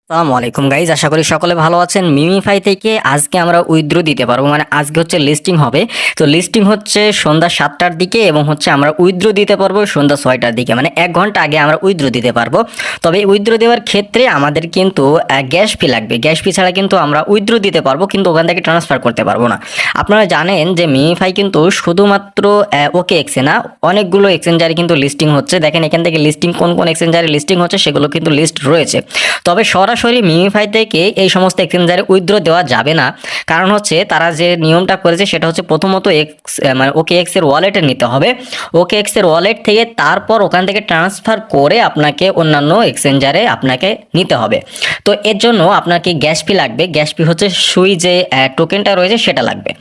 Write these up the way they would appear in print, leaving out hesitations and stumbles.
আসসালামু আলাইকুম গাইজ, আশা করি সকলে ভালো আছেন। মিমিফাই থেকে আজকে আমরা উইথড্র দিতে পারবো, মানে আজকে হচ্ছে লিস্টিং হবে। তো লিস্টিং হচ্ছে সন্ধ্যা 7টার দিকে এবং হচ্ছে আমরা উইথড্র দিতে পারবো সন্ধ্যা 6টার দিকে, মানে 1 ঘন্টা আগে আমরা উইথড্র দিতে পারবো। তবে উইথড্র দেওয়ার ক্ষেত্রে আমাদের কিন্তু গ্যাস ফি লাগবে। গ্যাস ফি ছাড়া কিন্তু আমরা উইথড্র দিতে পারবো, কিন্তু ওখান থেকে ট্রান্সফার করতে পারবো না। আপনারা জানেন যে মিমিফাই কিন্তু শুধুমাত্র ওকে এক্সে না, অনেকগুলো এক্সচেঞ্জারে কিন্তু লিস্টিং হচ্ছে। দেখেন এখান থেকে লিস্টিং কোন কোন এক্সচেঞ্জারে লিস্টিং হচ্ছে সেগুলো কিন্তু লিস্ট রয়েছে। তবে সরাসরি মিমিফাই থেকে এই সমস্ত এক্সচেঞ্জারে উইথড্র দেওয়া যাবে না। কারণ হচ্ছে তারা যে নিয়মটা করেছে সেটা হচ্ছে প্রথমত মানে ওকে এক্স এর ওয়ালেটে নিতে হবে। ওকে এক্স এর ওয়ালেট থেকে তারপর ওখান থেকে ট্রান্সফার করে আপনাকে অন্যান্য এক্সচেঞ্জারে আপনাকে নিতে হবে। তো এর জন্য আপনাকে গ্যাস ফি লাগবে। গ্যাস ফি হচ্ছে সুই যে টোকেনটা রয়েছে সেটা লাগবে।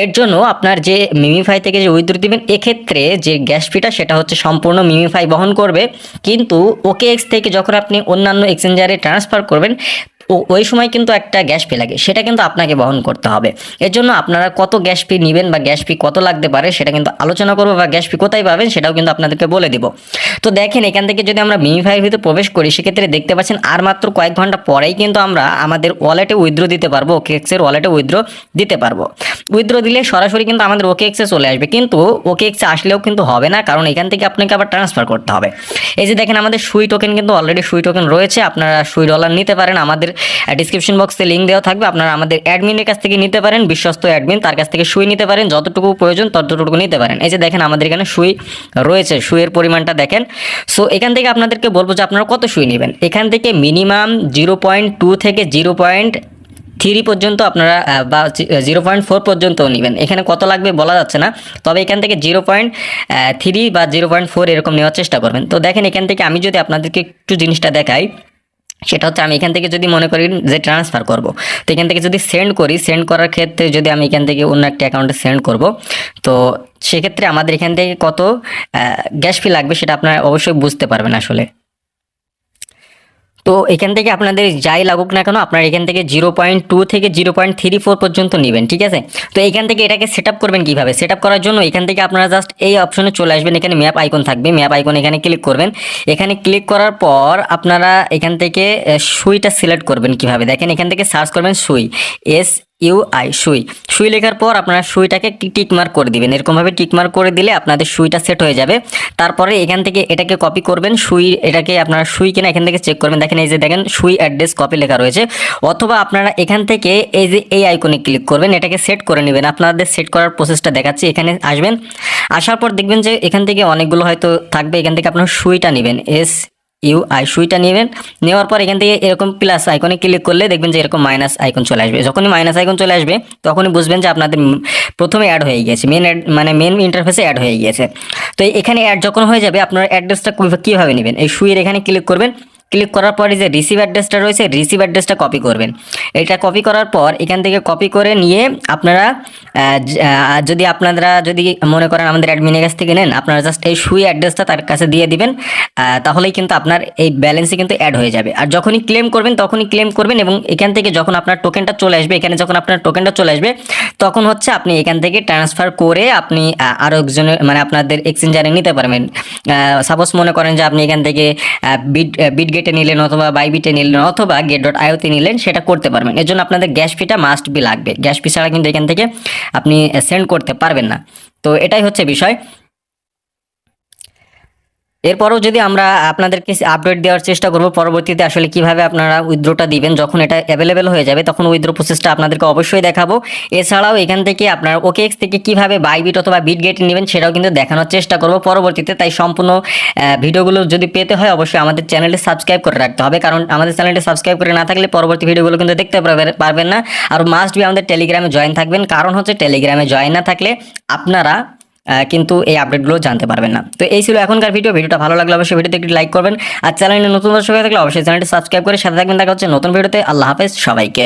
এর জন্য আপনার যে মিমিফাই থেকে যে উইথড্র দিবেন এক্ষেত্রে যে গ্যাস ফিটা সেটা হচ্ছে সম্পূর্ণ মিমিফাই বহন করবে। কিন্তু ওকে এক্স থেকে যখন আপনি অন্যান্য এক্সচেঞ্জারে ট্রান্সফার করবেন ওই সময় কিন্তু একটা গ্যাস ফি লাগে, সেটা কিন্তু আপনাকে বহন করতে হবে। এর জন্য আপনারা কত গ্যাস ফি নেবেন বা গ্যাস ফি কত লাগতে পারে সেটা কিন্তু আলোচনা করবো, বা গ্যাস ফি কোথায় পাবেন সেটাও কিন্তু আপনাদেরকে বলে দিব। তো দেখেন এখান থেকে যদি আমরা মিমিফাইয়ের ভিতরে প্রবেশ করি সেক্ষেত্রে দেখতে পাচ্ছেন আর মাত্র কয়েক ঘন্টা পরেই কিন্তু আমরা আমাদের ওয়ালেটে উইথড্র দিতে পারবো, ওকে এক্সের ওয়ালেটে উইথড্র দিতে পারবো। উইথড্র দিলে সরাসরি কিন্তু আমাদের ওকে এক্সে চলে আসবে, কিন্তু ওকে এক্সে আসলেও কিন্তু হবে না, কারণ এখান থেকে আপনাকে আবার ট্রান্সফার করতে হবে। এই যে দেখেন আমাদের সুই টোকেন কিন্তু অলরেডি সুই টোকেন রয়েছে, আপনারা সুই ডলার নিতে পারেন। আমাদের ডিসক্রিপশন বক্সে লিঙ্ক দেওয়া থাকবে, আপনারা আমাদের অ্যাডমিনের কাছ থেকে নিতে পারেন, বিশ্বস্ত অ্যাডমিন, তার কাছ থেকে সুই নিতে পারেন, যতটুকু প্রয়োজন ততটুকু নিতে পারেন। এই যে দেখেন আমাদের এখানে সুই রয়েছে, সুইয়ের পরিমাণটা দেখেন। সো এখান থেকে আপনাদেরকে বলবো যে আপনারা কত সুই নেবেন। এখান থেকে মিনিমাম 0.2 থেকে 0.3 পর্যন্ত আপনারা বা 0.4 পর্যন্ত নেবেন। এখানে কত লাগবে বলা যাচ্ছে না, তবে এখান থেকে 0.3 বা 0.4 এরকম নেওয়ার চেষ্টা করবেন। তো দেখেন এখান থেকে আমি যদি আপনাদেরকে একটু জিনিসটা দেখাই, সেটা হচ্ছে আমি এখান থেকে যদি মনে করি যে ট্রান্সফার করব, তো এখান থেকে যদি সেন্ড করি, সেন্ড করার ক্ষেত্রে যদি আমি এখান থেকে অন্য একটা অ্যাকাউন্টে সেন্ড করব, তো সেক্ষেত্রে আমাদের এখান থেকে কত গ্যাস ফি লাগবে সেটা আপনারা অবশ্যই বুঝতে পারবেন আসলে। তো এখান থেকে আপনাদের যাই লাগুক না কেন আপনারা এখান থেকে 0.2 থেকে 0.34 পর্যন্ত নেবেন, ঠিক আছে। তো এখান থেকে এটাকে সেট আপ করবেন কীভাবে? সেট আপ করার জন্য এখান থেকে আপনারা জাস্ট এই অপশনে চলে আসবেন, এখানে ম্যাপ আইকন থাকবে, ম্যাপ আইকন এখানে ক্লিক করবেন। এখানে ক্লিক করার পর আপনারা এখান থেকে সুইটা সিলেক্ট করবেন কীভাবে দেখেন, এখান থেকে সার্চ করবেন সুই, SUI সুই। সুই লেখার পর আপনারা সুইটাকে টিকমার্ক করে দিবেন, এরকমভাবে টিকমার্ক করে দিলে আপনাদের সুইটা সেট হয়ে যাবে। তারপরে এখান থেকে এটাকে কপি করবেন, সুই এটাকে আপনারা সুই কিনা এখান থেকে চেক করবেন। দেখেন এই যে দেখেন সুই অ্যাড্রেস কপি লেখা রয়েছে, অথবা আপনারা এখান থেকে এই যে এই আইকনে ক্লিক করবেন, এটাকে সেট করে নেবেন। আপনাদের সেট করার প্রসেসটা দেখাচ্ছি। এখানে আসবেন, আসার পর দেখবেন যে এখান থেকে অনেকগুলো হয়তো থাকবে, এখান থেকে আপনারা সুইটা নেবেন, SUI সুইটা নেবেন। নেওয়ার পর এখান থেকে এরকম প্লাস আইকনে ক্লিক করলে দেখবেন যে এরকম মাইনাস আইকন চলে আসবে। যখনই মাইনাস আইকন চলে আসবে তখনই বুঝবেন যে আপনাদের প্রথমে অ্যাড হয়ে গিয়েছে, মেন অ্যাড মানে মেন ইন্টারফেসে অ্যাড হয়ে গিয়েছে। তো এখানে অ্যাড যখন হয়ে যাবে আপনার অ্যাড্রেসটা কীভাবে নেবেন, এই সুইয়ের এখানে ক্লিক করবেন। ক্লিক করার পরে যে রিসিভ অ্যাড্রেসটা রয়েছে, রিসিভ অ্যাড্রেসটা কপি করবেন। এটা কপি করার পর এখান থেকে কপি করে নিয়ে আপনারা যদি মনে করেন আমাদের অ্যাডমিনের কাছ থেকে নেন, আপনারা জাস্ট এই সুই অ্যাড্রেসটা তার কাছে দিয়ে দিবেন, তাহলেই কিন্তু আপনার এই ব্যালেন্সে কিন্তু অ্যাড হয়ে যাবে। আর যখনই ক্লেম করবেন তখনই ক্লেম করবেন, এবং এখান থেকে যখন আপনার টোকেনটা চলে আসবে, এখানে যখন আপনার টোকেনটা চলে আসবে তখন হচ্ছে আপনি এখান থেকে ট্রান্সফার করে আপনি আরও একজনের মানে আপনাদের এক্সচেঞ্জারে নিতে পারবেন। সাপোজ মনে করেন যে আপনি এখান থেকে বিটগেটে নিলেন, অথবা বাইবিটে নিলেন, অথবা get.io-তে নিলেন, সেটা করতে পারবেন। এর জন্য আপনাদের গ্যাস ফিটা মাস্ট বি লাগবে। গ্যাস ফি ছাড়া কিন্তু এখান থেকে আপনি সেন্ড করতে পারবেন না। তো এটাই হচ্ছে বিষয়। এরপরও যদি আমরা আপনাদেরকে আপডেট দেওয়ার চেষ্টা করব পরবর্তীতে আসলে কিভাবে আপনারা উইথড্রটা দিবেন, যখন এটা অ্যাভেলেবেল হয়ে যাবে তখন উইথড্র প্রসেসটা আপনাদেরকে অবশ্যই দেখাবো। এছাড়াও এখান থেকে আপনার ওকেএক্স থেকে কিভাবে বাইবিট অথবা বিটগেট নেবেন সেটাও কিন্তু দেখানোর চেষ্টা করব পরবর্তীতে। তাই সম্পূর্ণ ভিডিওগুলো যদি পেতে হয় অবশ্যই আমাদের চ্যানেলটি সাবস্ক্রাইব করে রাখতে হবে, কারণ আমাদের চ্যানেলটি সাবস্ক্রাইব করে না থাকলে পরবর্তী ভিডিওগুলো কিন্তু দেখতে পারবেন না। আর মাস্ট বি আমাদের টেলিগ্রামে জয়েন থাকবেন, কারণ হচ্ছে টেলিগ্রামে জয়েন না থাকলে আপনারা কিন্তু এই আপডেটগুলো জানতে পারবেন না। তো এই ছিল এখনকার ভিডিওটা ভালো লাগলে অবশ্যই ভিডিওতে একটি লাইক করবেন, আর চ্যানেলে নতুন দর্শক হয়ে থাকলে অবশ্যই চ্যানেলটি সাবস্ক্রাইব করে সাথে থাকবেন। দেখা হচ্ছে নতুন ভিডিওতে। আল্লাহ হাফেজ সবাইকে।